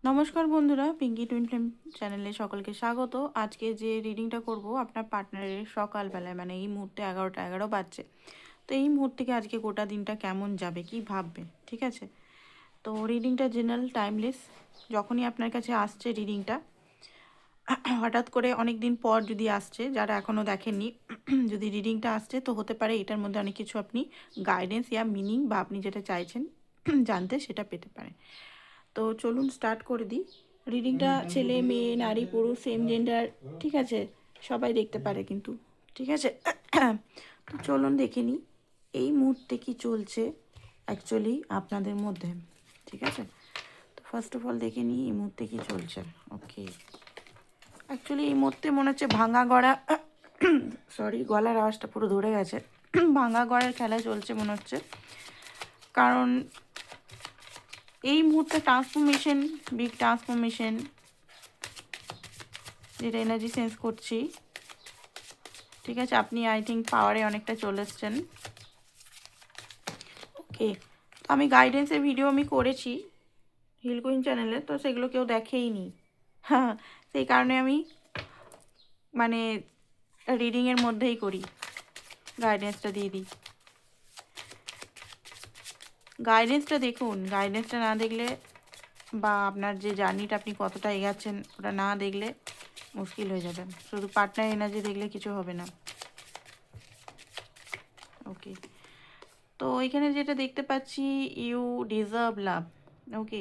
নমস্কার বন্ধুরা, Pinki twin flame চ্যানেলে সকলকে স্বাগত। আজকে যে রিডিংটা করব আপনার পার্টনারের সকালবেলায়, মানে এই মুহূর্তে 11টা 11 বাজছে। তো এই মুহূর্ত থেকে আজকে গোটা দিনটা কেমন যাবে, কি ভাববে, ঠিক আছে? তো রিডিংটা জেনারেল, টাইমলেস। যখনই আপনার কাছে আসছে রিডিংটা, হঠাৎ করে অনেক দিন পর যদি আসছে, যারা এখনও দেখেননি, যদি রিডিংটা আসছে তো হতে পারে এটার মধ্যে অনেক কিছু আপনি গাইডেন্স ইয়া মিনিং বা আপনি যেটা চাইছেন জানতে সেটা পেতে পারেন। তো চলুন স্টার্ট করে দিই। রিডিংটা ছেলে মেয়ে নারী পুরুষ সেম জেন্ডার, ঠিক আছে, সবাই দেখতে পারে কিন্তু, ঠিক আছে। তো চলুন দেখে নিই এই মুহূর্তে কি চলছে অ্যাকচুয়ালি আপনাদের মধ্যে, ঠিক আছে। তো ফার্স্ট অফ অল দেখে নিই এই মুহূর্তে কি চলছে। ওকে, অ্যাকচুয়ালি এই মুহূর্তে মনে হচ্ছে ভাঙা গড়া, সরি গলার আওয়াজটা পুরো ধরে গেছে, ভাঙা গড়ার খেলা চলছে মনে হচ্ছে। কারণ এই মুহূর্তে ট্রান্সফরমেশন, বিগ ট্রান্সফরমেশন যেটা এনার্জি সেন্স করছি, ঠিক আছে। আপনি আই থিঙ্ক পাওয়ারে অনেকটা চলে এসছেন। ওকে, তো আমি গাইডেন্সের ভিডিও আমি করেছি হিল কুইন চ্যানেলে, তো সেগুলো কেউ দেখেইনি। হ্যাঁ, সেই কারণে আমি মানে রিডিংয়ের মধ্যেই করি, গাইডেন্সটা দিয়ে দিই। গাইডেন্সটা দেখুন, গাইডেন্সটা না দেখলে বা আপনার যে জার্নিটা আপনি কতটা এগাচ্ছেন ওটা না দেখলে মুশকিল হয়ে যাবে। শুধু পার্টনার এনার্জি দেখলে কিছু হবে না। ওকে, তো এখানে যেটা দেখতে পাচ্ছি, you deserve love. Okay,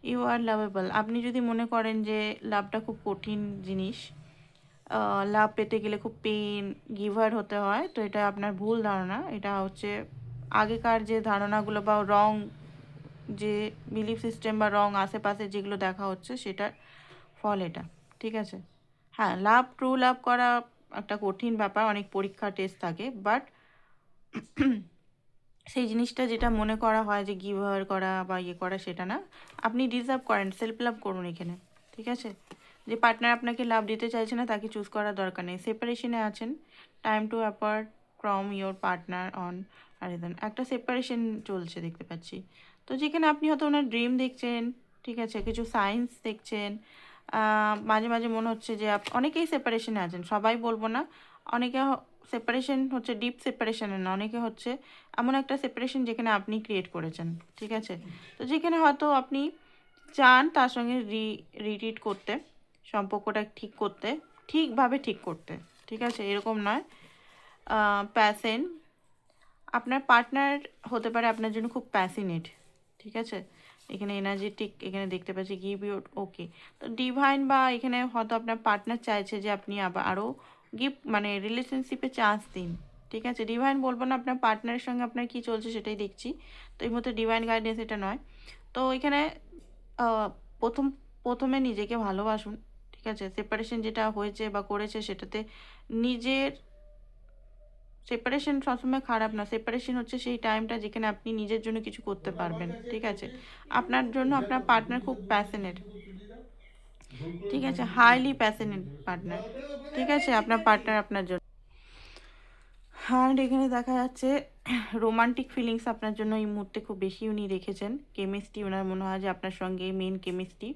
you are lovable. আপনি যদি মনে করেন যে লাভটা খুব কঠিন জিনিস, লাভ পেতে গেলে খুব পেন গিভার হতে হয়, তো এটা আপনার ভুল ধারণা। এটা হচ্ছে আগেকার যে ধারণাগুলো বা রং যে বিলিফ সিস্টেম বা রং আশেপাশে যেগুলো দেখা হচ্ছে সেটার ফল এটা, ঠিক আছে। হ্যাঁ, লাভ, ট্রু লাভ করা একটা কঠিন ব্যাপার, অনেক পরীক্ষা টেস্ট থাকে, বাট সেই জিনিসটা যেটা মনে করা হয় যে গিভার করা বা ইয়ে করা, সেটা না। আপনি ডিজার্ভ করেন, সেলফ লাভ করুন এখানে, ঠিক আছে। যে পার্টনার আপনাকে লাভ দিতে চাইছে না তাকে চুজ করার দরকার নেই। সেপারেশনে আছেন, time to apart from your partner on আরেদান, একটা সেপারেশন চলছে দেখতে পাচ্ছি। তো যেখানে আপনি হয়তো ওনার ড্রিম দেখছেন, ঠিক আছে, কিছু সায়েন্স দেখছেন। মাঝে মাঝে মনে হচ্ছে যে অনেকেই সেপারেশনে আছেন, সবাই বলবো না। অনেকে সেপারেশন হচ্ছে ডিপ সেপারেশনে না, অনেকে হচ্ছে এমন একটা সেপারেশন যেখানে আপনি ক্রিয়েট করেছেন, ঠিক আছে। তো যেখানে হয়তো আপনি চান তার সঙ্গে রিট্রিট করতে, সম্পর্কটা ঠিক করতে, ঠিকভাবে ঠিক করতে, ঠিক আছে, এরকম নয়। প্যাশন, আপনার পার্টনার হতে পারে আপনার জন্য খুব প্যাশনেট, ঠিক আছে। এখানে এনার্জেটিক এখানে দেখতে পাচ্ছি, গিভ ইউ। ওকে, তো ডিভাইন বা এখানে হয়তো আপনার পার্টনার চাইছে যে আপনি আবার আরও গিভ, মানে রিলেশনশিপে চান্স দিন, ঠিক আছে। ডিভাইন বলবো না, আপনার পার্টনারের সঙ্গে আপনার কী চলছে সেটাই দেখছি। তো এই মধ্যে ডিভাইন গাইডেন্স এটা নয়। তো এখানে আহ, প্রথম প্রথমে নিজেকে ভালোবাসুন, ঠিক আছে। সেপারেশন যেটা হয়েছে বা করেছে সেটাতে নিজের, সেপারেশন সবসময় খারাপ না। সেপারেশন হচ্ছে সেই টাইমটা যেখানে আপনি নিজের জন্য কিছু করতে পারবেন, ঠিক আছে। আপনার জন্য আপনার পার্টনার খুব প্যাশনেট, ঠিক আছে, হাইলি প্যাশনেট পার্টনার, ঠিক আছে, আপনার পার্টনার আপনার জন্য। হ্যাঁ, এখানে দেখা যাচ্ছে রোমান্টিক ফিলিংস আপনার জন্য এই মুহূর্তে খুব বেশি উনি রেখেছেন। কেমিস্ট্রি ওনার মনে হয় যে আপনার সঙ্গে মেন কেমিস্ট্রি,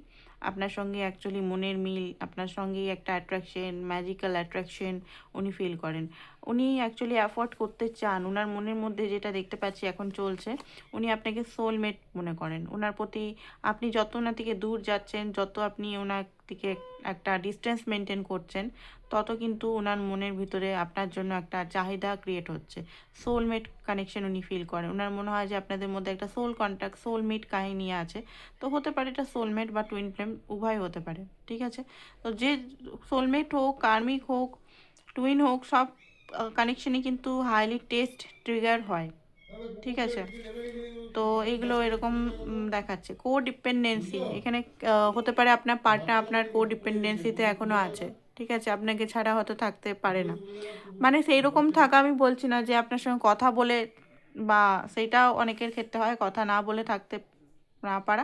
আপনার সঙ্গে অ্যাকচুয়ালি মনের মিল, আপনার সঙ্গেই একটা অ্যাট্রাকশন, ম্যাজিক্যাল অ্যাট্রাকশন উনি ফিল করেন। উনি অ্যাকচুয়ালি অ্যাফোর্ড করতে চান, ওনার মনের মধ্যে যেটা দেখতে পাচ্ছি এখন চলছে, উনি আপনাকে সোলমেট মনে করেন। ওনার প্রতি আপনি যত ওনার থেকে দূর যাচ্ছেন, যত আপনি ওনার থেকে একটা ডিস্টেন্স মেনটেন করছেন, তত কিন্তু ওনার মনের ভিতরে আপনার জন্য একটা চাহিদা ক্রিয়েট হচ্ছে। সোলমেট কানেকশন উনি ফিল করেন। ওনার মনে হয় যে আপনাদের মধ্যে একটা সোল কন্ট্যাক্ট, সোলমেট কাহিনী আছে। তো হতে পারে এটা সোলমেট বা টুইন ফ্লেম উভয় হতে পারে, ঠিক আছে। তো যে সোলমেট হোক, কার্মিক হোক, টুইন হোক, সব কানেকশনই কিন্তু হাইলি টেস্ট ট্রিগার হয়, ঠিক আছে। তো এইগুলো এরকম দেখাচ্ছে কো ডিপেন্ডেন্সি এখানে। হতে পারে আপনার পার্টনার আপনার কো ডিপেন্ডেন্সিতে এখনও আছে, ঠিক আছে, আপনাকে ছাড়া হয়তো থাকতে পারে না। মানে সেই রকম থাকা আমি বলছি না যে আপনার সঙ্গে কথা বলে, বা সেইটাও অনেকের ক্ষেত্রে হয় কথা না বলে থাকতে না পারা।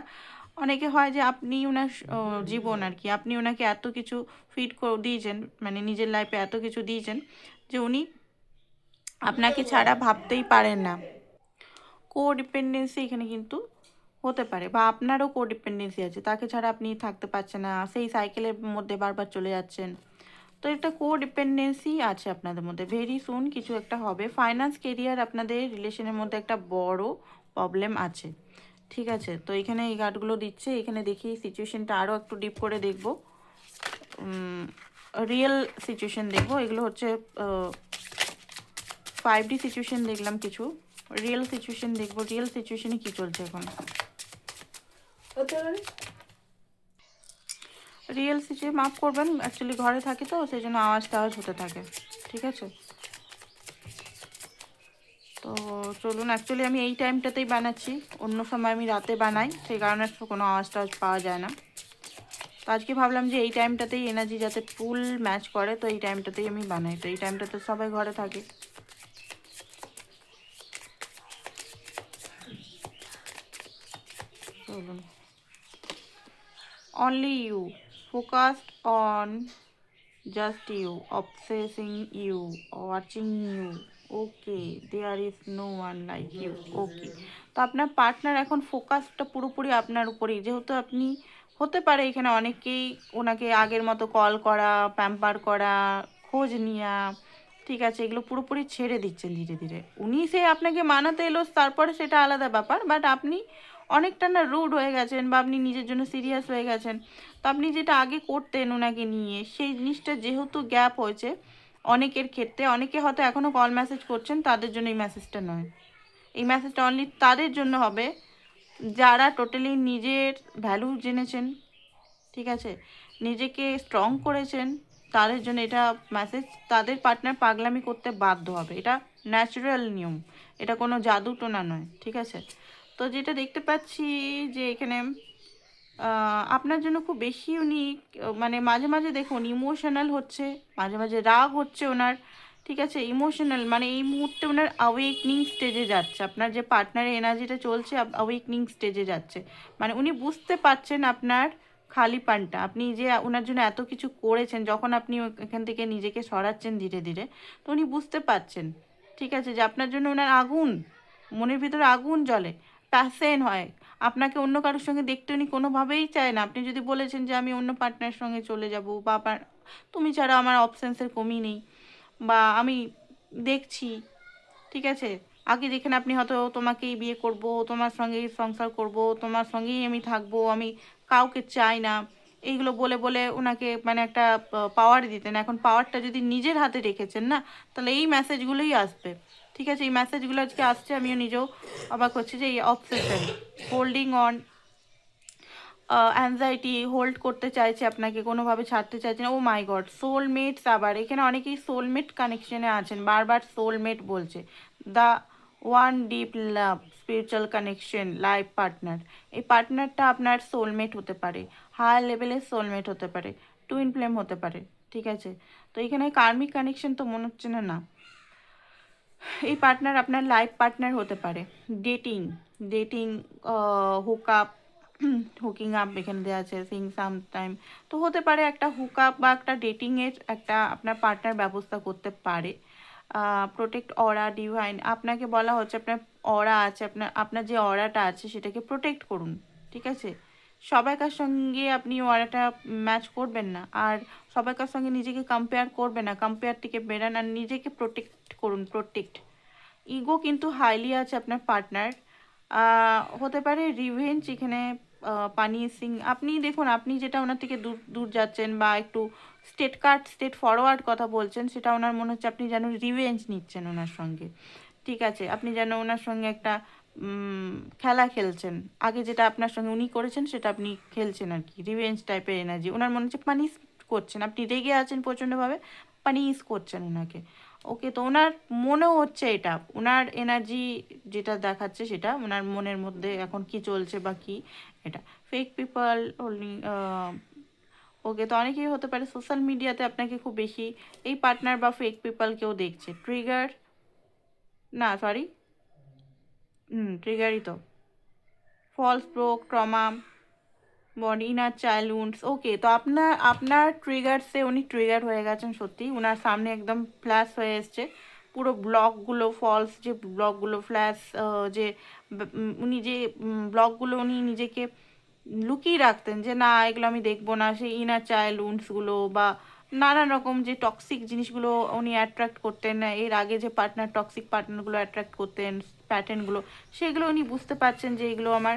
অনেকে হয় যে আপনি ওনার জীবন আর কি, আপনি ওনাকে এত কিছু ফিড করে দিয়েছেন, মানে নিজের লাইফে এত কিছু দিয়েছেন যে উনি আপনাকে ছাড়া ভাবতেই পারেন না। কো ডিপেন্ডেন্সি এখানে কিন্তু হতে পারে, বা আপনারও কোডিপেন্ডেন্সি আছে, তাকে ছাড়া আপনি থাকতে পারছেন না, সেই সাইকেলের মধ্যে বারবার চলে যাচ্ছেন। তো এটা কোডিপেন্ডেন্সি আছে আপনাদের মধ্যে, ভেরি সুন কিছু একটা হবে। ফাইন্যান্স কেরিয়ার আপনাদের রিলেশনের মধ্যে একটা বড় প্রবলেম আছে, ঠিক আছে। তো এখানে এই কার্ডগুলো দিচ্ছে, এখানে দেখি সিচুয়েশনটা আরও একটু ডিপ করে দেখব, রিয়েল সিচুয়েশন দেখবো। এগুলো হচ্ছে 5D সিচুয়েশন দেখলাম কিছু, রিয়েল সিচুয়েশন দেখবো, রিয়েল সিচুয়েশনে কী চলছে এখন। রিয়েল সিচুয়েশন মাফ করবেন, অ্যাকচুয়ালি ঘরে থাকি তো সেই জন্য আওয়াজ টাওয়াজ হতে থাকে, ঠিক আছে। তো চলুন, অ্যাকচুয়ালি আমি এই টাইমটাতেই বানাচ্ছি, অন্য সময় আমি রাতে বানাই, সেই কারণে কোনো আওয়াজ টাওয়াজ পাওয়া যায় না। তো আজকে ভাবলাম যে এই টাইমটাতেই এনার্জি যাতে ফুল ম্যাচ করে, তো এই টাইমটাতেই আমি বানাই, তো এই টাইমটাতে সবাই ঘরে থাকে। চলুন, only you, focused on just you, obsessing you, watching you, okay, there is no one like you, okay। তো আপনার পার্টনার এখন ফোকাসটা পুরোপুরি আপনার উপরেই, যেহেতু আপনি, হতে পারে এখানে অনেকেই ওনাকে আগের মতো কল করা, প্যাম্পার করা, খোঁজ নেওয়া, ঠিক আছে, এগুলো পুরোপুরি ছেড়ে দিচ্ছেন ধীরে ধীরে। উনি সে আপনাকে মানাতে এলো, তারপরে সেটা আলাদা ব্যাপার, বাট আপনি অনেকটা না রুড হয়ে গেছেন, বা আপনি নিজের জন্য সিরিয়াস হয়ে গেছেন। তো আপনি যেটা আগে করতেন ওনাকে নিয়ে, সেই জিনিসটা যেহেতু গ্যাপ হয়েছে অনেকের ক্ষেত্রে, অনেকে হয়তো এখনও কল মেসেজ করছেন, তাদের জন্য এই মেসেজটা নয়। এই মেসেজটা অনলি তাদের জন্য হবে যারা টোটালি নিজের ভ্যালু জেনেছেন, ঠিক আছে, নিজেকে স্ট্রং করেছেন, তাদের জন্য এটা মেসেজ। তাদের পার্টনার পাগলামি করতে বাধ্য হবে, এটা ন্যাচারাল নিয়ম, এটা কোনো জাদু টোনা নয়, ঠিক আছে। তো যেটা দেখতে পাচ্ছি যে এখানে আপনার জন্য খুব বেশি উনি, মানে মাঝে মাঝে দেখুন ইমোশনাল হচ্ছে, মাঝে মাঝে রাগ হচ্ছে ওনার, ঠিক আছে, ইমোশনাল, মানে এই মুহূর্তে ওনার অ্যাওয়েকনিং স্টেজে যাচ্ছে, আপনার যে পার্টনারের এনার্জিটা চলছে অ্যাওয়েকনিং স্টেজে যাচ্ছে। মানে উনি বুঝতে পারছেন আপনার খালি পানটা, আপনি যে ওনার জন্য এত কিছু করেছেন, যখন আপনি এখান থেকে নিজেকে সরাচ্ছেন ধীরে ধীরে, তো উনি বুঝতে পারছেন, ঠিক আছে, যে আপনার জন্য ওনার আগুন, মনের ভিতরে আগুন জ্বলে, প্যাসেন হয়। আপনাকে অন্য কারোর সঙ্গে দেখতে উনি কোনোভাবেই চায় না। আপনি যদি বলেছেন যে আমি অন্য পার্টনারের সঙ্গে চলে যাব, বা তুমি ছাড়া আমার অপশানসের কমই নেই, বা আমি দেখছি, ঠিক আছে, আগে যেখানে আপনি হয়তো তোমাকেই বিয়ে করব, তোমার সঙ্গেই সংসার করব, তোমার সঙ্গেই আমি থাকবো, আমি কাউকে চাই না, এইগুলো বলে বলে ওনাকে মানে একটা পাওয়ার দিতেন, এখন পাওয়ারটা যদি নিজের হাতে রেখেছেন না, তাহলে এই মেসেজগুলোই আসবে, ঠিক আছে। এই মেসেজগুলো আজকে আসছে, আমিও নিজেও অবাক হচ্ছি যে এই obsession, holding on, anxiety, hold করতে চাইছে আপনাকে, কোনোভাবে ছাড়তে চাইছে না। ও মাই গড, সোলমেটস, আবার এখানে অনেকেই সোলমেট কানেকশনে আছেন, বারবার সোলমেট বলছে, the one deep love, spiritual connection, life partner. এই পার্টনারটা আপনার সোলমেট হতে পারে, হায়ার লেভেলের সোলমেট হতে পারে, টুইন ফ্লেম হতে পারে, ঠিক আছে। তো এখানে কার্মিক কানেকশন তো মনে হচ্ছে না, না, এই পার্টনার আপনার লাইফ পার্টনার হতে পারে। Dating, dating, hook up, hooking up এখানে দেওয়া আছে, সিং সাম টাইম, তো হতে পারে একটা হুক আপ বা একটা ডেটিংয়ের একটা আপনার পার্টনার ব্যবস্থা করতে পারে। প্রোটেক্ট অরা ডিভাইন, আপনাকে বলা হচ্ছে আপনার অরা আছে, আপনার আপনার যে অরাটা আছে সেটাকে প্রোটেক্ট করুন, ঠিক আছে। সবাইকার সঙ্গে আপনি অরাটা ম্যাচ করবেন না, আর সবাইকার সঙ্গে নিজেকে কম্পেয়ার করবেন না, কম্পেয়ার থেকে বেরান, আর নিজেকে প্রোটেক্ট করুন, প্রোটেক্ট। ইগো কিন্তু হাইলি আছে আপনার পার্টনার, হতে পারে রিভেঞ্জ এখানে, পানিশিং। আপনি দেখুন, আপনি যেটা ওনার থেকে দূর দূর যাচ্ছেন, বা একটু স্টেট ফরওয়ার্ড কথা বলছেন, সেটা ওনার মনে হচ্ছে আপনি যেন রিভেঞ্জ নিচ্ছেন ওনার সঙ্গে, ঠিক আছে, আপনি যেন ওনার সঙ্গে একটা খেলা খেলছেন, আগে যেটা আপনার সঙ্গে উনি করেছেন সেটা আপনি খেলছেন আর কি, রিভেঞ্জ টাইপের এনার্জি ওনার মনে হচ্ছে, পানিশ করছেন, আপনি রেগে আছেন প্রচণ্ডভাবে, পানিশ করছেন ওনাকে, ওকে। তো ওনার মনেও হচ্ছে এটা, ওনার এনার্জি যেটা দেখাচ্ছে সেটা ওনার মনের মধ্যে এখন কি চলছে বা কি এটা। ফেক পিপল হোল্ডিং, ওকে। তো অনেকেই হতে পারে সোশ্যাল মিডিয়াতে আপনাকে খুব বেশি এই পার্টনার বা ফেক পিপল কেউ দেখছে, ট্রিগার, না সরি, ট্রিগারই তো, false broke, trauma, body, inner child wounds, okay. তো আপনার ট্রিগারসে উনি ট্রিগার হয়ে গেছেন সত্যি, ওনার সামনে একদম ফ্ল্যাশ হয়ে এসছে, পুরো ব্লগগুলো ফলস যে ব্লগগুলো ফ্ল্যাশ যে উনি যে ব্লগগুলো উনি নিজেকে লুকিয়ে রাখতেন যে না এগুলো আমি দেখবো না, সেই ইনার চাইল্ড উন্ডসগুলো বা নানান রকম যে টক্সিক জিনিসগুলো উনি অ্যাট্রাক্ট করতেন না, এর আগে যে পার্টনার টক্সিক পার্টনারগুলো অ্যাট্রাক্ট করতেন প্যাটার্নগুলো, সেগুলো উনি বুঝতে পারছেন যে এগুলো আমার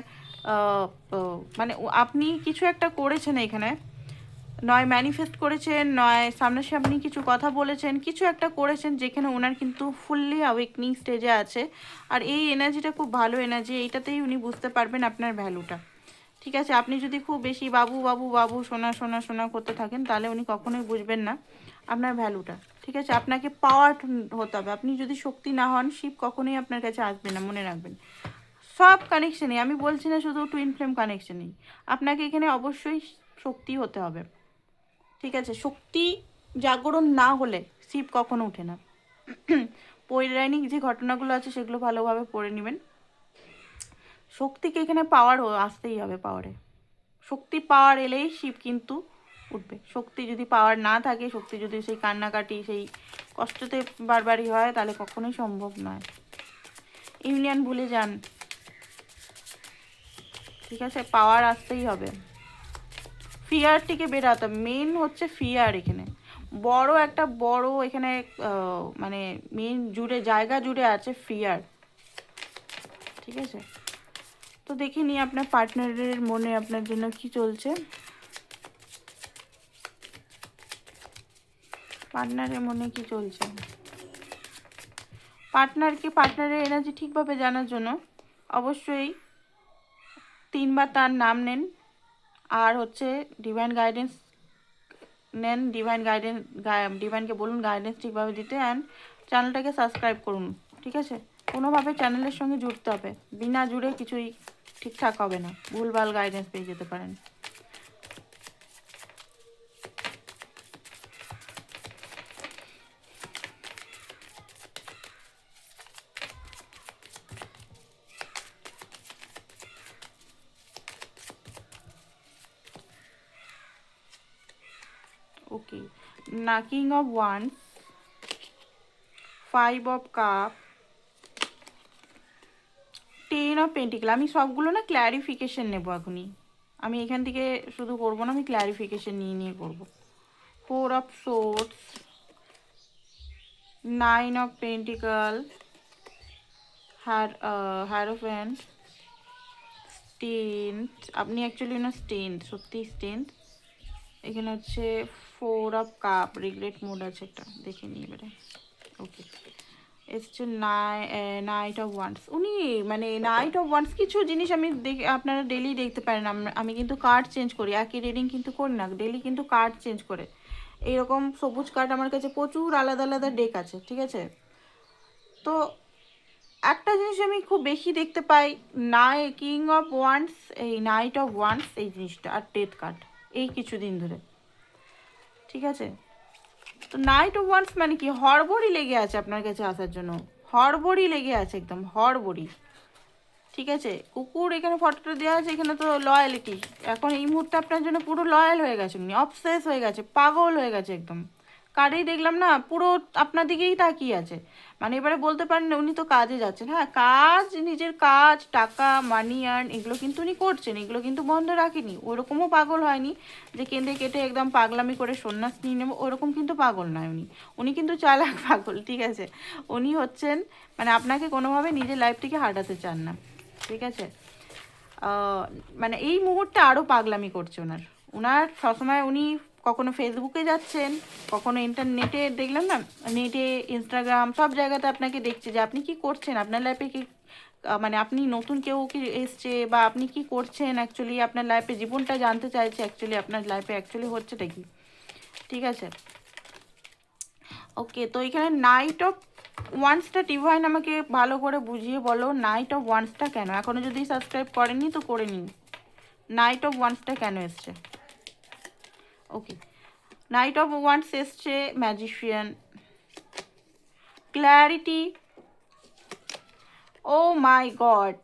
মানে আপনি কিছু একটা করেছেন এখানে, নয় ম্যানিফেস্ট করেছেন, নয় সামনাসামনি কিছু কথা বলেছেন, কিছু একটা করেছেন যেখানে ওনার কিন্তু ফুললি অ্যাওয়েকনিং স্টেজে আছে। আর এই এনার্জিটা খুব ভালো এনার্জি, এইটাতেই উনি বুঝতে পারবেন আপনার ভ্যালুটা। ঠিক আছে, আপনি যদি খুব বেশি বাবু বাবু বাবু সোনা সোনা সোনা করতে থাকেন তাহলে উনি কখনোই বুঝবেন না আপনার ভ্যালুটা। ঠিক আছে, আপনাকে পাওয়ার হতে হবে। আপনি যদি শক্তি না হন, শিব কখনোই আপনার কাছে আসবে না, মনে রাখবেন। সব কানেকশানেই, আমি বলছি না শুধু টুইন ফ্লেম কানেকশানেই, আপনাকে এখানে অবশ্যই শক্তি হতে হবে। ঠিক আছে, শক্তি জাগরণ না হলে শিব কখনো ওঠে না। পৌরাণিক যে ঘটনাগুলো আছে সেগুলো ভালোভাবে পড়ে নেবেন। শক্তিকে এখানে পাওয়ার আসতেই হবে, পাওয়ারে শক্তি পাওয়ার এলেই শিব কিন্তু উঠবে। শক্তি যদি পাওয়ার না থাকে, শক্তি যদি সেই কান্নাকাটি সেই কষ্টতে বারবারই হয়, তাহলে কখনোই সম্ভব নয়। ইউনিয়ন ভুলে যান। ঠিক আছে, পাওয়ার আসতেই হবে। ফিয়ার থেকে বেরাতে, মেন হচ্ছে ফিয়ার এখানে বড় একটা বড় এখানে মানে মেন জুড়ে জায়গা জুড়ে আছে ফিয়ার। ঠিক আছে, তো দেখে নিই আপনার পার্টনারের মনে আপনার জন্য কি চলছে। পার্টনারের মনে কি চলছে, পার্টনারের এনার্জি ঠিকভাবে জানার জন্য অবশ্যই 3বার তার নাম নেন, আর হচ্ছে ডিভাইন গাইডেন্স নেন, ডিভাইনকে বলুন গাইডেন্স ঠিকভাবে দিতে, অ্যান্ড চ্যানেলটাকে সাবস্ক্রাইব করুন। ঠিক আছে, কোনোভাবে চ্যানেলের সঙ্গে জুড়তে হবে, বিনা জুড়ে কিছুই ঠিকঠাক হবে না, ভুলভাল গাইডেন্স পেয়ে যেতে পারেন। ওকে, না king of wands, 5 of cup, 10 of pentacle. আমি সবগুলো না ক্ল্যারিফিকেশন নেবো এখনই, আমি এখান থেকে শুধু করবো না, আমি ক্ল্যারিফিকেশন নিয়ে নিয়ে করবো। 4 of swords, 9 of pentacle, hierophant, স্টেন্ট। আপনি অ্যাকচুয়ালি না স্টেন্ট, সত্যি স্টেন্ট। এখানে হচ্ছে 4 অফ কাপ, রিগ্রেট মোড আছে একটা, দেখে নিই এবারে। ওকে, এসছে নাইট অফ ওয়ান্স। উনি মানে নাইট অফ ওয়ান্স কিছু জিনিস আমি আপনারা ডেলি দেখতে পারেন। আমি কিন্তু কার্ড চেঞ্জ করি, একই রিডিং কিন্তু করি না, ডেলি কিন্তু কার্ড চেঞ্জ করে। এইরকম সবুজ কার্ড আমার কাছে প্রচুর আলাদা আলাদা ডেক আছে। ঠিক আছে, তো একটা জিনিস আমি খুব বেশি দেখতে পাই, কিং অফ ওয়ান্স, এই নাইট অফ ওয়ান্স এই জিনিসটা, আর ডেথ কার্ড এই কিছুদিন ধরে। ঠিক আছে, তো নাইট অফ ওয়ান্স মানে কি, হড়বড়ি লেগে আছে আপনার কাছে আসার জন্য, হড়বড়ি লেগে আছে, একদম হড়বড়ি। ঠিক আছে, কুকুর এখানে ফটোটা দেওয়া আছে, এখানে তো লয়ালিটি, এখন এই মুহূর্তে আপনার জন্য পুরো লয়াল হয়ে গেছে উনি, অবসেস হয়ে গেছে, পাগল হয়ে গেছে একদম। কারেই দেখলাম না, পুরো আপনার দিকেই তাকিয়ে আছে। মানে এবারে বলতে পারেন উনি তো কাজে যাচ্ছেন, হ্যাঁ কাজ, নিজের কাজ, টাকা, মানি আর্ন, এগুলো কিন্তু উনি করছেন, এগুলো কিন্তু বন্ধ রাখেনি। ওরকমও পাগল হয়নি যে কেঁদে কেটে একদম পাগলামি করে সন্ন্যাস নিয়ে নেবো, ওরকম কিন্তু পাগল নয় উনি। উনি কিন্তু চালাক পাগল। ঠিক আছে, উনি হচ্ছেন মানে আপনাকে কোনোভাবে নিজের লাইফটিকে হারাতে চান না। ঠিক আছে, মানে এই মুহূর্তে আরও পাগলামি করছে ওনার সবসময়। উনি কখনো ফেসবুকে যাচ্ছেন, কখনো ইন্টারনেটে, দেখলাম না নেটে, ইনস্টাগ্রাম, সব জায়গাতে আপনাকে দেখছে যে আপনি কি করছেন আপনার লাইফে, কি মানে আপনি নতুন কেউ কি এসছে, বা আপনি কি করছেন অ্যাকচুয়ালি আপনার লাইফে, জীবনটা জানতে চাইছে অ্যাকচুয়ালি আপনার লাইফে অ্যাকচুয়ালি হচ্ছেটা কি। ঠিক আছে, ওকে, তো এখানে নাইট অফ ওয়ান্সটা ডিভাইন আমাকে ভালো করে বুঝিয়ে বলো, নাইট অফ ওয়ান্সটা কেন, এখনও যদি সাবস্ক্রাইব করেননি তো করে নিন, নাইট অফ ওয়ান্সটা কেন এসছে। ওকে, নাইট অফ ওয়ান্স এসছে ম্যাজিশিয়ান, ক্ল্যারিটি, ও মাই গড,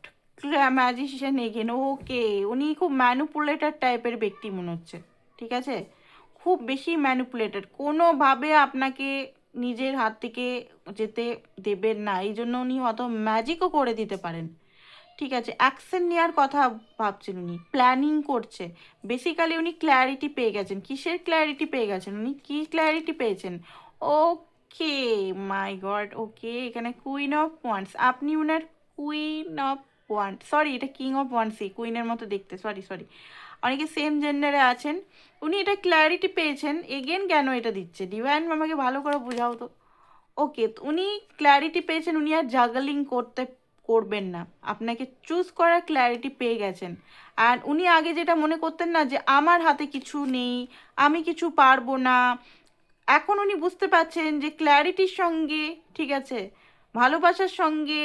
ম্যাজিশিয়ান এগেন। ওকে, উনি খুব ম্যানুপুলেটার টাইপের ব্যক্তি মনে হচ্ছে। ঠিক আছে, খুব বেশি ম্যানুপুলেটেড, কোনোভাবে আপনাকে নিজের হাত থেকে যেতে দেবেন না, এই জন্য উনি হয়তো ম্যাজিকও করে দিতে পারেন। ঠিক আছে, অ্যাকশন নেওয়ার কথা ভাবছেন, উনি প্ল্যানিং করছে। বেসিক্যালি উনি ক্ল্যারিটি পেয়ে গেছেন। কিসের ক্ল্যারিটি পেয়ে গেছেন, উনি কি ক্ল্যারিটি পেয়েছেন? ওকে, মাই গড, ওকে, এখানে কুইন অফ ওয়ান্স, আপনি উনার কুইন অফ ওয়ান্স, সরি এটা কিং অফ ওয়ান্সই, কুইনের মতো দেখতে, সরি সরি, অনেকে সেম জেন্ডারে আছেন। উনি এটা ক্ল্যারিটি পেয়েছেন, এগেন কেন এটা দিচ্ছে ডিভাইন, আমাকে ভালো করে বোঝাও তো। ওকে, তো উনি ক্ল্যারিটি পেয়েছেন, উনি আর জাগলিং করবেন না, আপনাকে চুজ করার ক্ল্যারিটি পেয়ে গেছেন। অ্যান্ড উনি আগে যেটা মনে করতেন না যে আমার হাতে কিছু নেই, আমি কিছু পারবো না, এখন উনি বুঝতে পারছেন যে ক্ল্যারিটির সঙ্গে, ঠিক আছে, ভালোবাসার সঙ্গে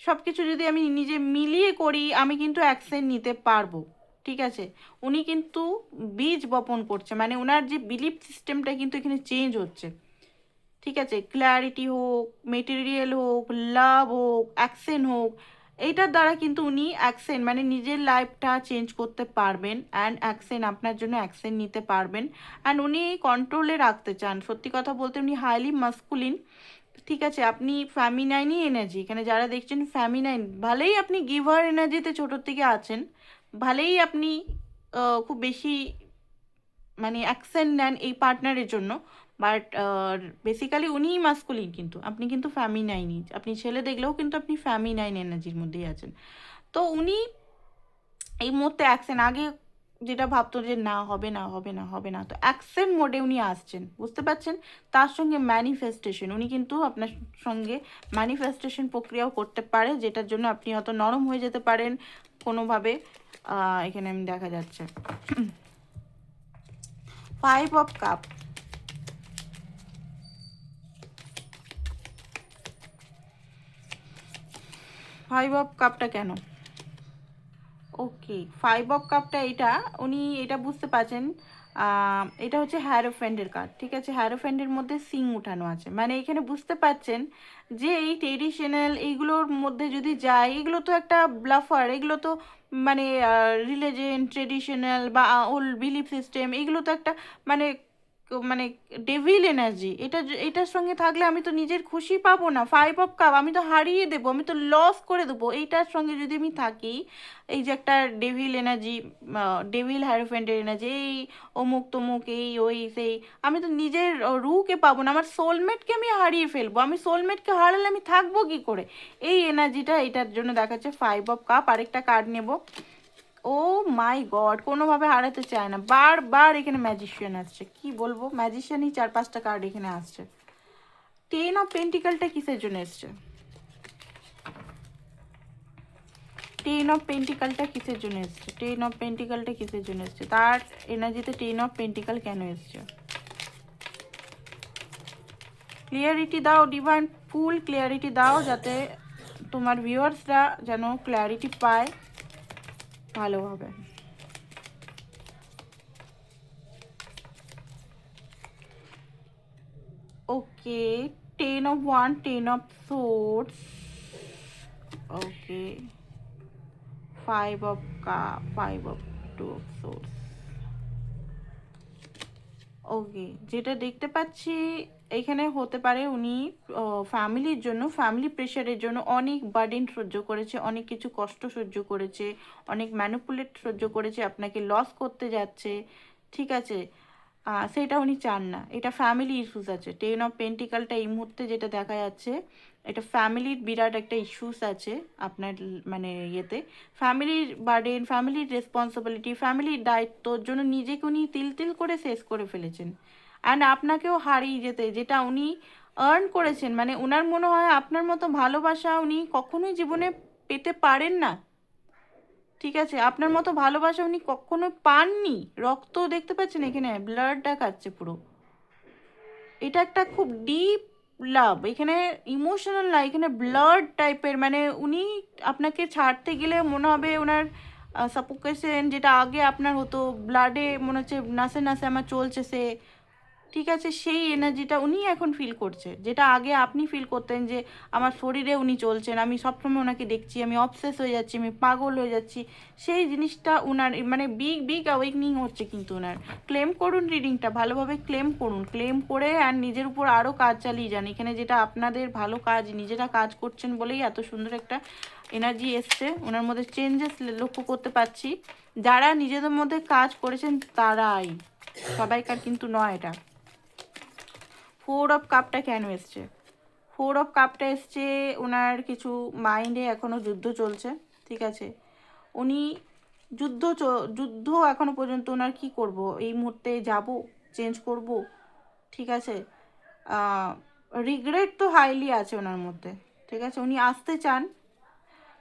সব কিছু যদি আমি নিজে মিলিয়ে করি, আমি কিন্তু অ্যাকশন নিতে পারবো। ঠিক আছে, উনি কিন্তু বীজ বপন করছে, মানে ওনার যে বিলিফ সিস্টেমটা কিন্তু এখানে চেঞ্জ হচ্ছে। ঠিক আছে, ক্ল্যারিটি হোক, মেটেরিয়াল হোক, লাভ হোক, অ্যাকশন হোক, এইটার দ্বারা কিন্তু উনি অ্যাকশন মানে নিজের লাইফটা চেঞ্জ করতে পারবেন, অ্যান্ড অ্যাকশন আপনার জন্য অ্যাকশন নিতে পারবেন। অ্যান্ড উনি কন্ট্রোলে রাখতে চান, সত্যি কথা বলতে উনি হাইলি মাস্কুলিন। ঠিক আছে, আপনি ফ্যামিনাইনই এনার্জি, এখানে যারা দেখছেন ফ্যামিনাইন, ভালোই আপনি গিভার এনার্জিতে ছোটোর থেকে আছেন, ভালোই আপনি খুব বেশি মানে অ্যাকশন নেন এই পার্টনারের জন্য, বাট বেসিক্যালি উনিই মাস্কুলিন, কিন্তু আপনি কিন্তু ফ্যামিনাইনই, আপনি ছেলে দেখলেও কিন্তু আপনি ফ্যামিনাইন এনার্জির মধ্যেই আছেন। তো উনি এই মুহূর্তে অ্যাকশন, আগে যেটা ভাবতো যে না হবে না হবে না হবে না, তো অ্যাকশন মোডে উনি আসছেন, বুঝতে পারছেন। তার সঙ্গে ম্যানিফেস্টেশন, উনি কিন্তু আপনার সঙ্গে ম্যানিফেস্টেশন প্রক্রিয়াও করতে পারে, যেটার জন্য আপনি হয়তো নরম হয়ে যেতে পারেন কোনোভাবে। এখানে আমি দেখা যাচ্ছে 5 অফ কাপ, 5 অফ কাপটা কেন? ওকে, 5 অফ কাপটা এটা উনি এটা বুঝতে পারছেন, এটা হচ্ছে হ্যারোফ্যান্ডের কার্ড। ঠিক আছে, হ্যারোফ্যান্ডের মধ্যে সিং উঠানো আছে, মানে এখানে বুঝতে পারছেন যে এই ট্রেডিশনাল এইগুলোর মধ্যে যদি যায়, এগুলো তো একটা ব্লাফার, এগুলো তো মানে রিলিজিয়ন ট্রেডিশনাল বা ওল্ড বিলিফ সিস্টেম, এগুলো তো একটা মানে মানে ডেভিল এনার্জি, এটার সঙ্গে থাকলে আমি তো নিজের খুশি পাবো না। 5 অফ কাপ আমি তো হারিয়ে দেবো, আমি তো লস করে দেবো। এইটার সঙ্গে যদি আমি থাকি, এই যে একটা ডেভিল এনার্জি, ডেভিল হ্যারোফ্যান্টের এনার্জি, এই অমুক তমুক এই ওই সেই, আমি তো নিজের রুকে পাবো না, আমার সোলমেটকে আমি হারিয়ে ফেলবো, আমি সোলমেটকে হারালে আমি থাকবো কি করে, এই এনার্জিটা এটার জন্য দেখাচ্ছে 5 অফ কাপ। আরেকটা কার্ড নেব। ও মাই গড, কোনোভাবে হারাতে চায় না, বারবার এখানে ম্যাজিশিয়ান আসছে, কি বলবো, ম্যাজিশিয়ানই 4-5টা কার্ড এখানে আসছে। 10 অফ পেন্টিকালটা কিসের জন্য এসছে? 10 অফ পেন্টিকালটা কিসের জন্য এসছে? 10 অফ পেন্টিকালটা কিসের জন্য এসছে? তার এনার্জিতে 10 অফ পেন্টিকাল কেন এসছে? ক্লিয়ারিটি দাও ডিভাইন, ফুল ক্লিয়ারিটি দাও, যাতে তোমার ভিউয়ার্সরা যেন ক্লিয়ারিটি পায় ভালোভাবে। ওকে, 10 of one, 10 of swords. Okay, 5 of cup, 5 of two of swords. ওকে, যেটা দেখতে পাচ্ছি এখানে হতে পারে উনি ফ্যামিলির জন্য, ফ্যামিলি প্রেশারের জন্য অনেক বার্ডেন সহ্য করেছে, অনেক কিছু কষ্ট সহ্য করেছে, অনেক ম্যানিপুলেট সহ্য করেছে, আপনাকে লস করতে যাচ্ছে। ঠিক আছে, সেটা উনি চান না, এটা ফ্যামিলি ইস্যুস আছে। 10 অফ পেন্টিকালটা এই মুহূর্তে যেটা দেখা যাচ্ছে, এটা ফ্যামিলির বিরাট একটা ইস্যুস আছে আপনার মানে ইয়েতে, ফ্যামিলির বার্ডেন, ফ্যামিলির রেসপন্সিবিলিটি, ফ্যামিলির দায়িত্বর জন্য নিজেকে উনি তিল তিল করে শেষ করে ফেলেছেন। অ্যান্ড আপনাকেও হারিয়ে যেতে, যেটা উনি আর্ন করেছেন, মানে ওনার মনে হয় আপনার মতো ভালোবাসা উনি কখনোই জীবনে পেতে পারেন না। ঠিক আছে, আপনার মতো ভালোবাসা উনি কখনো পাননি। রক্ত দেখতে পাচ্ছেন এখানে, ব্লাড দেখাচ্ছে পুরো, এটা একটা খুব ডিপ লাভ, এখানে ইমোশনাল না, এখানে ব্লাড টাইপের, মানে উনি আপনাকে ছাড়তে গেলে মনে হবে ওনার সাপোকেশন, যেটা আগে আপনার হতো ব্লাডে, মনে হচ্ছে নাসে নাসে আমার চলছে, সে ঠিক আছে, সেই এনার্জিটা উনি এখন ফিল করছে, যেটা আগে আপনি ফিল করতেন যে আমার শরীরে উনি চলছেন, আমি সবসময় ওনাকে দেখছি, আমি অবসেস হয়ে যাচ্ছি, আমি পাগল হয়ে যাচ্ছি। সেই জিনিসটা উনার মানে বিগ বিগ অ্যাওয়েকনিং হচ্ছে কিন্তু উনার। ক্লেম করুন রিডিংটা, ভালোভাবে ক্লেম করুন, ক্লেম করে আর নিজের উপর আরও কাজ চালিয়ে যান। এখানে যেটা আপনাদের ভালো কাজ, নিজেরা কাজ করছেন বলেই এত সুন্দর একটা এনার্জি এসছে ওনার মধ্যে, চেঞ্জেস লক্ষ্য করতে পারছি। যারা নিজেদের মধ্যে কাজ করেছেন তারাই, সবাইকার কিন্তু নয় এটা। 4 অফ কাপটা কেন এসছে? 4 অফ কাপটা এসছে ওনার কিছু মাইন্ডে এখনও যুদ্ধ চলছে, ঠিক আছে। উনি যুদ্ধ এখনো পর্যন্ত ওনার কি করব, এই মুহূর্তে যাব, চেঞ্জ করব, ঠিক আছে। রিগ্রেট তো হাইলি আছে ওনার মধ্যে, ঠিক আছে। উনি আসতে চান,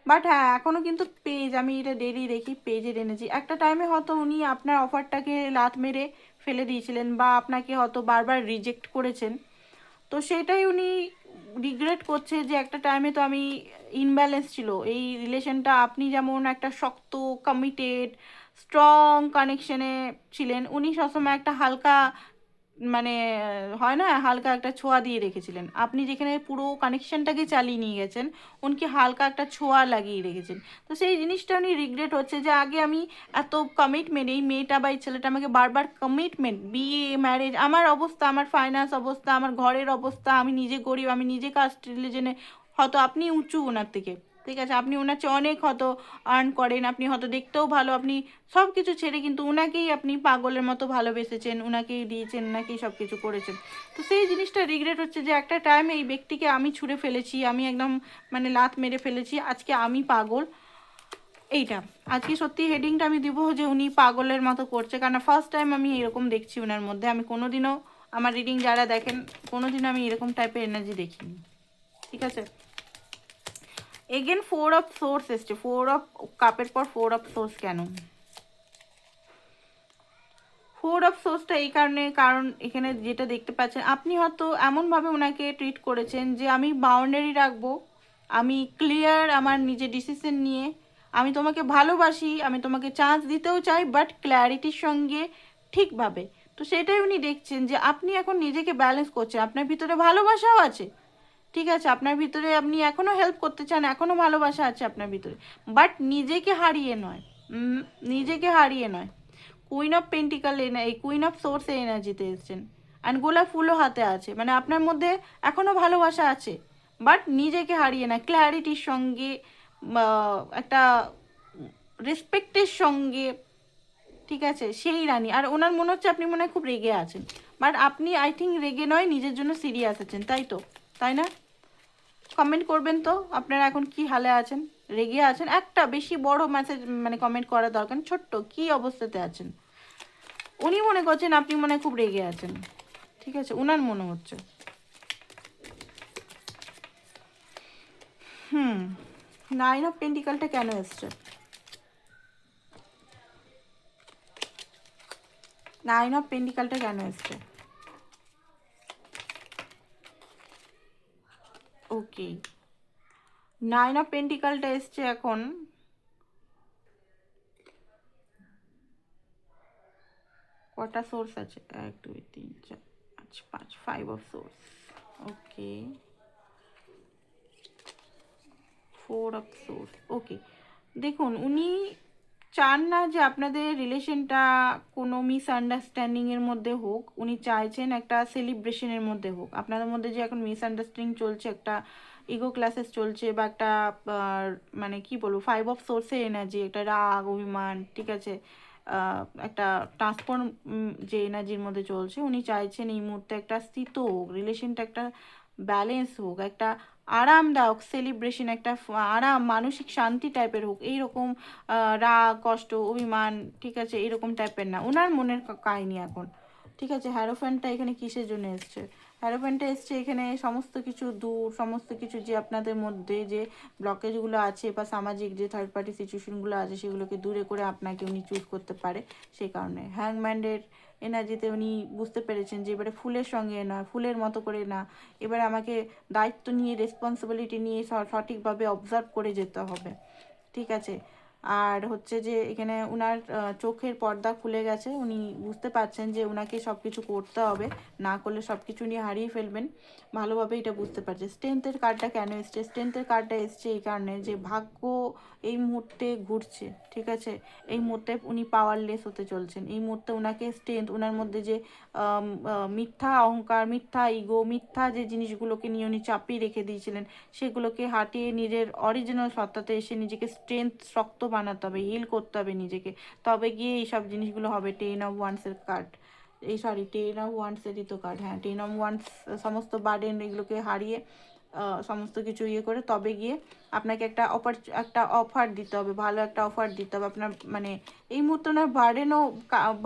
বাট হ্যাঁ এখনও কিন্তু পেজ, আমি এটা ডেলি দেখি পেজের এনার্জি। একটা টাইমে হয়তো উনি আপনার অফারটাকে লাত মেরে ফেলে দিয়েছিলেন বা আপনাকে হয়তো বারবার রিজেক্ট করেছেন, তো সেটাই উনি রিগ্রেট করছে যে একটা টাইমে তো আমি ইনব্যালেন্স ছিল এই রিলেশনটা। আপনি যেমন একটা শক্ত কমিটেড স্ট্রং কানেকশনে ছিলেন, উনি সবসময় একটা হালকা মানে হয় না, হালকা একটা ছোঁয়া দিয়ে রেখেছিলেন। আপনি যেখানে পুরো কানেকশনটাকে চালিয়ে নিয়ে গেছেন, উনকে হালকা একটা ছোঁয়া লাগিয়ে রেখেছেন। তো সেই জিনিসটা উনি রিগ্রেট হচ্ছে যে আগে আমি এত কমিটমেন্ট, এই মেয়েটা বা এই ছেলেটা আমাকে বারবার কমিটমেন্ট, বিয়ে ম্যারেজ, আমার অবস্থা, আমার ফাইন্যান্স অবস্থা, আমার ঘরের অবস্থা, আমি নিজে গরিব, আমি নিজে কাস্ট রিলিজনে, হয়তো আপনি উঁচু ওনার থেকে, ঠিক আছে, আপনি ওনার চেয়ে অনেক হয়তো আর্ন করেন, আপনি হয়তো দেখতেও ভালো, আপনি সব কিছু ছেড়ে কিন্তু ওনাকেই আপনি পাগলের মতো ভালোবেসেছেন, ওনাকেই দিয়েছেন, ওনাকেই সব কিছু করেছেন। তো সেই জিনিসটা রিগ্রেট হচ্ছে যে একটা টাইমে এই ব্যক্তিকে আমি ছুঁড়ে ফেলেছি, আমি একদম মানে লাত মেরে ফেলেছি, আজকে আমি পাগল। এইটা আজকে সত্যি হেডিংটা আমি দিব যে উনি পাগলের মতো করছে, কারণ ফার্স্ট টাইম আমি এরকম দেখছি ওনার মধ্যে। আমি কোনোদিনও আমার রিডিং যারা দেখেন, কোনোদিনও আমি এরকম টাইপের এনার্জি দেখিনি, ঠিক আছে। এগেন 4 অফ সোর্স এসছে, 4 অফ কাপের পর 4 অফ সোর্স কেন? 4 অফ সোর্সটা এই কারণে, কারণ এখানে যেটা দেখতে পাচ্ছেন আপনি হয়তো এমনভাবে ওনাকে ট্রিট করেছেন যে আমি বাউন্ডারি রাখবো, আমি ক্লিয়ার আমার নিজের ডিসিশন নিয়ে, আমি তোমাকে ভালোবাসি, আমি তোমাকে চান্স দিতেও চাই, বাট ক্ল্যারিটির সঙ্গে, ঠিকভাবে। তো সেটাই উনি দেখছেন যে আপনি এখন নিজেকে ব্যালেন্স করছেন, আপনার ভিতরে ভালোবাসাও আছে, ঠিক আছে, আপনার ভিতরে আপনি এখনও হেল্প করতে চান, এখনও ভালোবাসা আছে আপনার ভিতরে, বাট নিজেকে হারিয়ে নয়, নিজেকে হারিয়ে নয়। কুইন অফ পেন্টিকাল এই কুইন অফ সোর্সে এনার্জিতে এসছেন, অ্যান্ড গোলাপ ফুলও হাতে আছে, মানে আপনার মধ্যে এখনও ভালোবাসা আছে, বাট নিজেকে হারিয়ে না, ক্ল্যারিটির সঙ্গে, একটা রেসপেক্টের সঙ্গে, ঠিক আছে, সেই রানী। আর ওনার মনে হচ্ছে আপনি মনে হয় খুব রেগে আছেন, বাট আপনি আই থিঙ্ক রেগে নয়, নিজের জন্য সিরিয়াস আছেন, তাই তো, তাই না? কমেন্ট করবেন তো আপনারা এখন কি হালে আছেন, রেগে আছেন? একটা বেশি বড় মেসেজ মানে কমেন্ট করার দরকার, ছোট্ট কি অবস্থাতে আছেন। উনি মনে করছেন আপনি মনে হয় খুব রেগে আছেন, ঠিক আছে, উনার মনে হচ্ছে। হুম, 9 অফ পেন্টিকালটা কেন এসছে? 9 অফ পেন্টিকালটা কেন এসছে? ওকে, 9 অফ পেন্টিকালটা এসছে এখন, কটা সোর্স আছে? 1 2 3 4 5 5, 5 of swords. Okay, 4 of swords. Okay, দেখুন উনি চান না যে আপনাদের রিলেশনটা কোনো মিসআন্ডারস্ট্যান্ডিংয়ের মধ্যে হোক, উনি চাইছেন একটা সেলিব্রেশনের মধ্যে হোক। আপনাদের মধ্যে যে এখন মিসআন্ডারস্ট্যান্ডিং চলছে, একটা ইগো ক্লাসেস চলছে, বা একটা মানে কি বলবো, 5 অফ সোর্সের এনার্জি, একটা রাগ অভিমান, ঠিক আছে, একটা ট্রান্সফর্ম যে এনার্জির মধ্যে চলছে, উনি চাইছেন এই মুহূর্তে একটা স্থিত হোক রিলেশনটা, একটা ব্যালেন্স হোক, একটা আরামদায়ক সেলিব্রেশন, একটা আরাম মানসিক শান্তি টাইপের হোক, এইরকম রাগ কষ্ট অভিমান, ঠিক আছে, এরকম টাইপের না ওনার মনের কাহিনী এখন, ঠিক আছে। হ্যারোফ্যানটা এখানে কিসের জন্য এসছে? হ্যারোফ্যানটা এসছে এখানে সমস্ত কিছু দূর, সমস্ত কিছু যে আপনাদের মধ্যে যে ব্লকেজগুলো আছে বা সামাজিক যে থার্ড পার্টি সিচুয়েশনগুলো আছে সেগুলোকে দূরে করে আপনাকে উনি চুজ করতে পারে। সেই কারণে হ্যাংম্যানের এনার্জিতে উনি বুঝতে পেরেছেন যে এবারে ফুলের সঙ্গে না, ফুলের মতো করে না, এবারে আমাকে দায়িত্ব নিয়ে রেসপন্সিবিলিটি নিয়ে সঠিকভাবে অবজার্ভ করে যেতে হবে, ঠিক আছে। আর হচ্ছে যে এখানে উনার চোখের পর্দা খুলে গেছে, উনি বুঝতে পারছেন যে উনাকে সব কিছু করতে হবে, না করলে সব কিছু নিয়ে হারিয়ে ফেলবেন, ভালোভাবে এটা বুঝতে পারছে। স্ট্রেংথের কার্ডটা কেন এসছে? স্ট্রেংথের কার্ডটা এসছে এই কারণে যে ভাগ্য এই মুহূর্তে ঘুরছে, ঠিক আছে? এই মুহূর্তে উনি পাওয়ারলেস হতে চলছেন, এই মুহূর্তে উনাকে স্ট্রেংথ, উনার মধ্যে যে মিথ্যা অহংকার, মিথ্যা ইগো, মিথ্যা যে জিনিসগুলোকে নিয়ে উনি চাপিয়ে রেখে দিয়েছিলেন, সেগুলোকে হাটিয়ে নিজের অরিজিনাল সত্তাতে এসে নিজেকে স্ট্রেংথ, শক্ত বানাতে হবে, হিল করতে হবে নিজেকে, তবে গিয়ে এইসব জিনিসগুলো হবে। 10 of Wands-এর কার্ড, এই সরি 10 of Wands-এরই তো কার্ড, হ্যাঁ 10 of Wands, সমস্ত বার্ডেন এগুলোকে হারিয়ে সমস্ত কিছু ইয়ে করে তবে গিয়ে আপনাকে একটা অফার দিতে হবে, ভালো একটা অফার দিতে হবে আপনার। মানে এই মুহূর্তে ওনার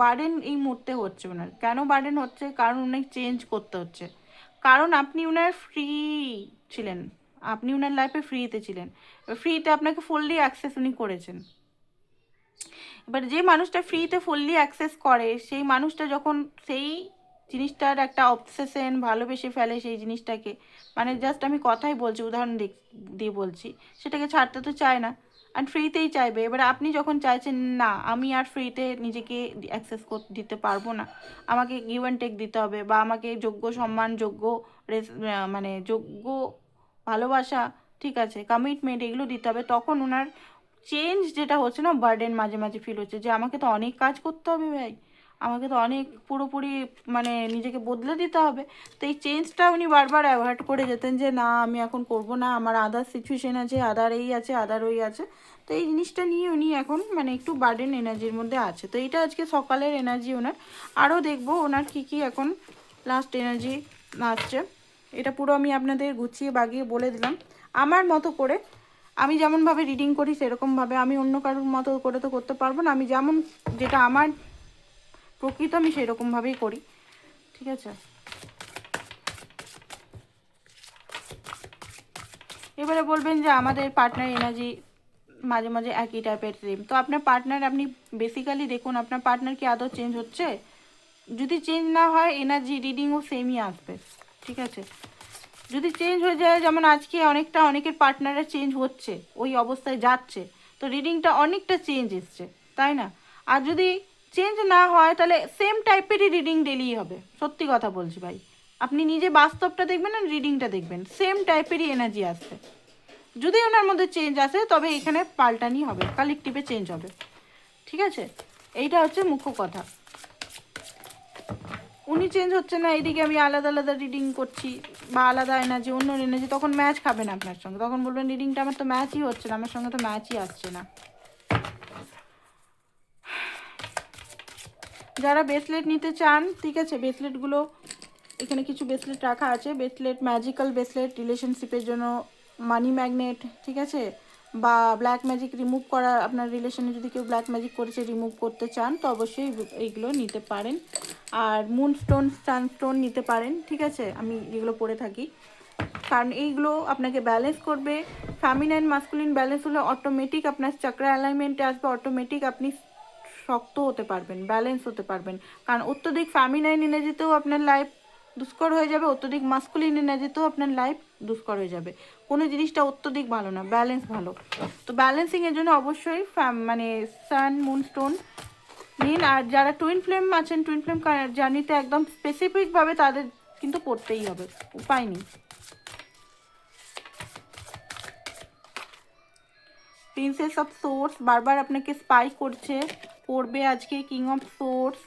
বার্ডেন এই মুহূর্তে হচ্ছে ওনার। কেন বার্ডেন হচ্ছে? কারণ উনি চেঞ্জ করতে হচ্ছে, কারণ আপনি উনার ফ্রি ছিলেন, আপনি উনার লাইফে ফ্রিতে ছিলেন, ফ্রিতে আপনাকে ফুললি অ্যাক্সেস উনি করেছেন। এবার যে মানুষটা ফ্রিতে ফুললি অ্যাক্সেস করে, সেই মানুষটা যখন সেই জিনিসটার একটা অবসেশন, ভালোবেসে ফেলে সেই জিনিসটাকে, মানে জাস্ট আমি কথাই বলছি, উদাহরণ দিয়ে বলছি, সেটাকে ছাড়তে তো চায় না, আর ফ্রিতেই চাইবে। এবার আপনি যখন চাইছেন না আমি আর ফ্রিতে নিজেকে অ্যাক্সেস দিতে পারবো না, আমাকে গিভ অ্যান্ড টেক দিতে হবে, বা আমাকে যোগ্য সম্মান, যোগ্য মানে যোগ্য ভালোবাসা, ঠিক আছে, কমিটমেন্ট, এগুলো দিতে হবে, তখন ওনার চেঞ্জ যেটা হচ্ছে না, বার্ডেন মাঝে মাঝে ফিল হচ্ছে যে আমাকে তো অনেক কাজ করতে হবে ভাই, আমাকে তো অনেক পুরোপুরি মানে নিজেকে বদলে দিতে হবে। তো এই চেঞ্জটা উনি বারবার অ্যাভয়েড করে যেতেন যে না আমি এখন করব না, আমার আদার সিচুয়েশন আছে, আদার এই আছে, আদার ওই আছে। তো এই জিনিসটা নিয়ে উনি এখন মানে একটু বার্ডেন এনার্জির মধ্যে আছে। তো এইটা আজকে সকালের এনার্জি ওনার। আরও দেখবো ওনার কী কী এখন লাস্ট এনার্জি আসছে, এটা পুরো আমি আপনাদের গুছিয়ে বাগিয়ে বলে দিলাম আমার মতো করে। আমি যেমনভাবে রিডিং করি সেরকমভাবে, আমি অন্য কারোর মতো করে তো করতে পারবো না, আমি যেমন যেটা আমার প্রকৃত আমি সেরকমভাবেই করি, ঠিক আছে? এবারে বলবেন যে আমাদের পার্টনার এনার্জি মাঝে মাঝে একই টাইপের সেম, তো আপনার পার্টনার, আপনি বেসিক্যালি দেখুন আপনার পার্টনার কি আদৌ চেঞ্জ হচ্ছে? যদি চেঞ্জ না হয় এনার্জি রিডিংও সেমই আসবে, ঠিক আছে? যদি চেঞ্জ হয়ে যায়, যেমন আজকে অনেকের পার্টনাররা চেঞ্জ হচ্ছে, ওই অবস্থায় যাচ্ছে, তো রিডিংটা অনেকটা চেঞ্জ এসছে, তাই না? আর যদি চেঞ্জ না হয় তাহলে সেম টাইপেরই রিডিং ডেলি হবে, সত্যি কথা বলছি ভাই। আপনি নিজে বাস্তবটা দেখবেন আর রিডিংটা দেখবেন, সেম টাইপেরই এনার্জি আসবে। যদি ওনার মধ্যে চেঞ্জ আসে তবে এখানে পাল্টানি হবে, কালেকটিভে চেঞ্জ হবে, ঠিক আছে? এইটা হচ্ছে মুখ্য কথা। উনি চেঞ্জ হচ্ছে না, এদিকে আমি আলাদা আলাদা রিডিং করছি বা আলাদা এনার্জি, অন্য এনার্জি, তখন ম্যাচ খাবে না আপনার সঙ্গে, তখন বলবেন রিডিংটা আমার তো ম্যাচই হচ্ছে না, আমার সঙ্গে তো ম্যাচই আসছে না। যারা ব্রেসলেট নিতে চান, ঠিক আছে, ব্রেসলেটগুলো এখানে কিছু ব্রেসলেট রাখা আছে, ব্রেসলেট ম্যাজিক্যাল ব্রেসলেট, রিলেশনশিপের জন্য, মানি ম্যাগনেট, ঠিক আছে, বা ব্ল্যাক ম্যাজিক রিমুভ করা, আপনার রিলেশনে যদি কেউ ব্ল্যাক ম্যাজিক করেছে রিমুভ করতে চান তো অবশ্যই এইগুলো নিতে পারেন। আর মুন স্টোন, সানস্টোন নিতে পারেন, ঠিক আছে, আমি যেগুলো পরে থাকি, কারণ এইগুলো আপনাকে ব্যালেন্স করবে। ফ্যামিনাইন মাস্কুলিন ব্যালেন্স হলে অটোমেটিক আপনার চাকরা অ্যালাইনমেন্টে আসবে, অটোমেটিক আপনি শক্ত হতে পারবেন, ব্যালেন্স হতে পারবেন। কারণ অত্যধিক ফ্যামিনাইন এনার্জিতেও আপনার লাইফ দুষ্কর হয়ে যাবে, অত্যধিক মাস্কুলিন এনার্জিতেও আপনার লাইফ দুষ্কর হয়ে যাবে। কোনো জিনিসটা অত্যধিক ভালো না, ব্যালেন্স ভালো। তো ব্যালেন্সিংয়ের জন্য অবশ্যই মানে সান মুন স্টোন নিন। আর যারা টুইন ফ্লেম আছেন, টুইন ফ্লেম জার্নিতে একদম স্পেসিফিকভাবে তাদের কিন্তু পড়তেই হবে, উপায় নেই। প্রিন্সেস অফ সোর্স বারবার আপনাকে স্পাই করবে আজকে। কিং অফ সোর্স,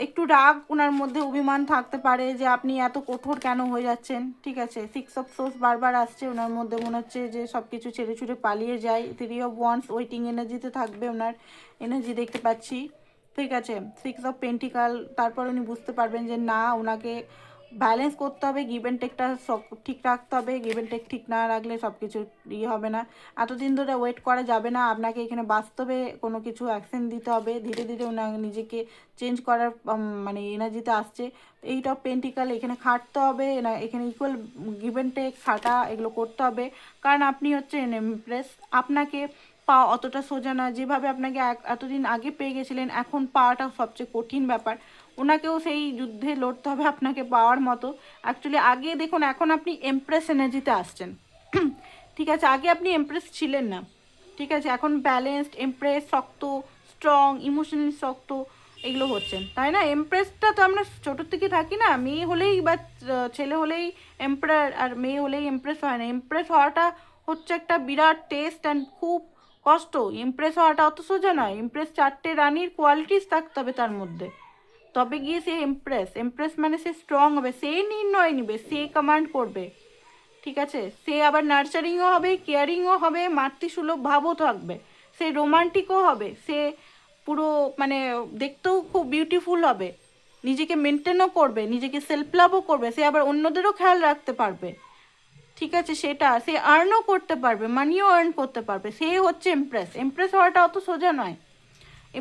একটু রাগ ওনার মধ্যে, অভিমান থাকতে পারে যে আপনি এত কঠোর কেন হয়ে যাচ্ছেন, ঠিক আছে। 6 of Swords বারবার আসছে ওনার মধ্যে, মনে হচ্ছে যে সব কিছু ছেড়ে ছুড়ে পালিয়ে যায়। 3 of Wands ওয়েটিং এনার্জিতে থাকবে ওনার এনার্জি দেখতে পাচ্ছি, ঠিক আছে। 6 of Pentacles, তারপর উনি বুঝতে পারবেন যে না, ওনাকে ব্যালেন্স করতে হবে, গিভ অ্যান্ড টেকটা সব ঠিক রাখতে হবে, গিভ অ্যান্ড টেক ঠিক না রাখলে সব কিছু ইয়ে হবে না। এতদিন ধরে ওয়েট করা যাবে না, আপনাকে এখানে বাস্তবে কোনো কিছু অ্যাকশন দিতে হবে, ধীরে ধীরে ওনার নিজেকে চেঞ্জ করার মানে এনার্জিতে আসছে। 8 of Pentacles, এখানে খাটতে হবে না, এখানে ইকুয়াল গিভ অ্যান্ড টেক, খাটা, এগুলো করতে হবে। কারণ আপনি হচ্ছে এমপ্রেস, আপনাকে পাওয়া অতটা সোজা না, যেভাবে আপনাকে এতদিন আগে পেয়ে গেছিলেন, এখন পাওয়াটা সবচেয়ে কঠিন ব্যাপার। ওনাকেও সেই যুদ্ধে লড়তে হবে আপনাকে পাওয়ার মতো। অ্যাকচুয়ালি আগে দেখুন, এখন আপনি এমপ্রেস এনার্জিতে আসছেন, ঠিক আছে, আগে আপনি এমপ্রেস ছিলেন না, ঠিক আছে, এখন ব্যালেন্সড, এমপ্রেস, শক্ত, স্ট্রং, ইমোশনালি শক্ত, এগুলো হচ্ছেন, তাই না? এমপ্রেসটা তো আমরা ছোটোর থেকে থাকি না, মেয়ে হলেই বা ছেলে হলেই এমপ্রায়ার, আর মেয়ে হলেই এমপ্রেস হয় না। এমপ্রেস হওয়াটা হচ্ছে একটা বিরাট টেস্ট অ্যান্ড খুব কষ্ট। ইমপ্রেস হওয়াটা অত সোজা নয়। ইমপ্রেস 4টে রানীর কোয়ালিটিস থাকতে হবে তার মধ্যে, তবে গিয়ে সে এমপ্রেস। এমপ্রেস মানে সে স্ট্রং হবে, সে নির্ণয় নিবে, সে কমান্ড করবে, ঠিক আছে? সে আবার নার্চারিংও হবে, কেয়ারিংও হবে, মাতৃসুলভ ভাবও থাকবে, সে রোমান্টিকও হবে, সে পুরো মানে দেখতেও খুব বিউটিফুল হবে, নিজেকে মেনটেনও করবে, নিজেকে সেলফ লাভও করবে, সে আবার অন্যদেরও খেয়াল রাখতে পারবে, ঠিক আছে? সেটা সে আর্নও করতে পারবে, মানিও আর্ন করতে পারবে, সে হচ্ছে এমপ্রেস। এমপ্রেস হওয়াটা অত সোজা নয়।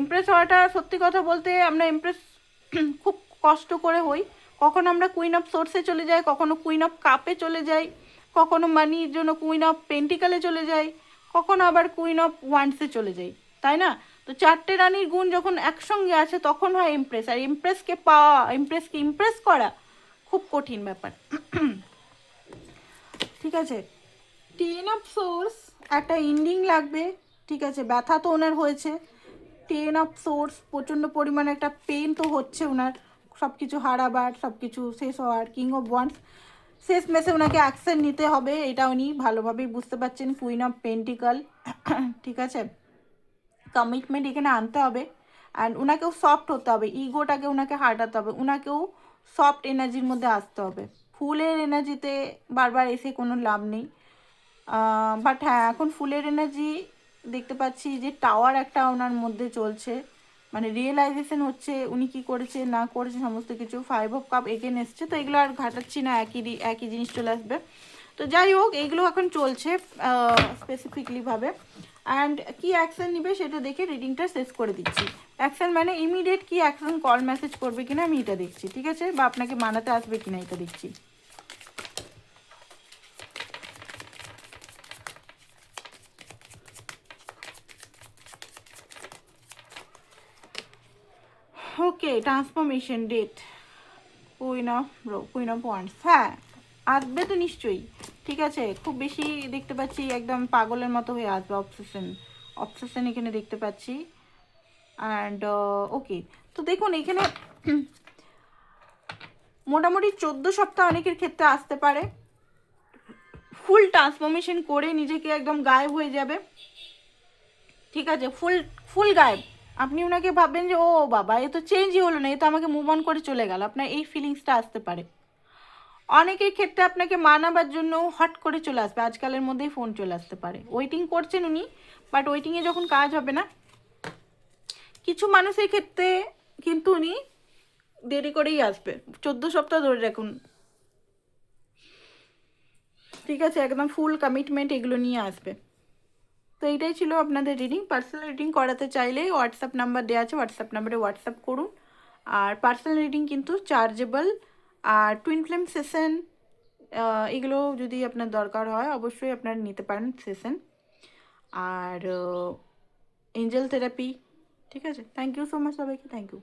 ইমপ্রেস হওয়াটা সত্যি কথা বলতে আমরা ইমপ্রেস খুব কষ্ট করে হই। কখনো আমরা কুইন অফ সোর্সে চলে যাই, কখনো কুইন অফ কাপে চলে যাই, কখনো মানির জন্য কুইন অফ পেন্টিকালে চলে যাই, কখনো আবার কুইন অফ ওয়ান্ডসে চলে যাই, তাই না? তো 4টে রানীর গুণ যখন একসঙ্গে আছে তখন হয় ইমপ্রেস। আর ইমপ্রেসকে পাওয়া, ইমপ্রেসকে ইমপ্রেস করা খুব কঠিন ব্যাপার। ঠিক আছে, 10 অফ সোর্স একটা এন্ডিং লাগবে, ঠিক আছে? ব্যথা তো ওনার হয়েছে। 10 অফ সোর্স প্রচণ্ড পরিমাণে একটা পেন তো হচ্ছে ওনার, সব কিছু হারাবার, সব কিছু শেষ হওয়ার। কিং অফ ওয়ান্স শেষ মেসে ওনাকে অ্যাকশন নিতে হবে, এটা উনি ভালোভাবেই বুঝতে পারছেন। কুইন অফ পেন্টিকাল, ঠিক আছে, কমিটমেন্ট এখানে আনতে হবে। অ্যান্ড ওনাকেও সফট হতে হবে, ইগোটাকে ওনাকে হাঁটাতে হবে, ওনাকেও সফট এনার্জির মধ্যে আসতে হবে। ফুলের এনার্জিতে বারবার এসে কোনো লাভ নেই। বাট হ্যাঁ, এখন ফুলের এনার্জি দেখতে পাচ্ছি যে টাওয়ার একটা ওনার মধ্যে চলছে, মানে রিয়েলাইজেশন হচ্ছে উনি কী করেছে না করেছে সমস্ত কিছু। 5 অফ কাপ এগেন এসছে, তো এগুলো আর ঘাটাচ্ছি না, একই জিনিস চলে আসবে। তো যাই হোক, এইগুলো এখন চলছে স্পেসিফিকলিভাবে। অ্যান্ড কী অ্যাকশান নিবে সেটা দেখে রিডিংটা শেষ করে দিচ্ছি। অ্যাকশান মানে ইমিডিয়েট কী অ্যাকশান, কল মেসেজ করবে কিনা আমি এটা দেখছি, ঠিক আছে? বা আপনাকে মানাতে আসবে কিনা এটা দেখছি। Okay, transformation date, queen of wands, হ্যাঁ আসবে তো নিশ্চয়ই, ঠিক আছে? খুব বেশি দেখতে পাচ্ছি একদম পাগলের মতো হয়ে আসবে, অবসেশন এখানে দেখতে পাচ্ছি। অ্যান্ড ওকে, তো দেখুন এখানে মোটামুটি 14 সপ্তাহ অনেকের ক্ষেত্রে আসতে পারে। ফুল ট্রান্সফরমেশন করে নিজেকে একদম গায়েব হয়ে যাবে, ঠিক আছে? ফুল গায়েব। আপনি ওনাকে ভাববেন যে ও বাবা, এ তো চেঞ্জই হলো না, এ তো আমাকে মুভ অন করে চলে গেল, আপনার এই ফিলিংসটা আসতে পারে। অনেকের ক্ষেত্রে আপনাকে মানাবার জন্য হট করে চলে আসবে, আজকালের মধ্যেই ফোন চলে আসতে পারে। ওয়েটিং করছেন উনি, বাট ওয়েটিংয়ে যখন কাজ হবে না, কিছু মানুষের ক্ষেত্রে কিন্তু উনি দেরি করেই আসবে, 14 সপ্তাহ ধরে রাখুন, ঠিক আছে? একদম ফুল কমিটমেন্ট এগুলো নিয়ে আসবে। তো এইটাই ছিল আপনাদের রিডিং। পার্সোনাল রিডিং করাতে চাইলে হোয়াটসঅ্যাপ নাম্বার দেওয়া আছে, হোয়াটসঅ্যাপ নাম্বারে হোয়াটসঅ্যাপ করুন। আর পার্সোনাল রিডিং কিন্তু চার্জেবল। আর টুইন ফ্লেম সেশন এগুলো যদি আপনার দরকার হয় অবশ্যই আপনারা নিতে পারেন সেশন। আর এঞ্জেল থেরাপি, ঠিক আছে? থ্যাংক ইউ সো মাচ সবাইকে, থ্যাংক ইউ।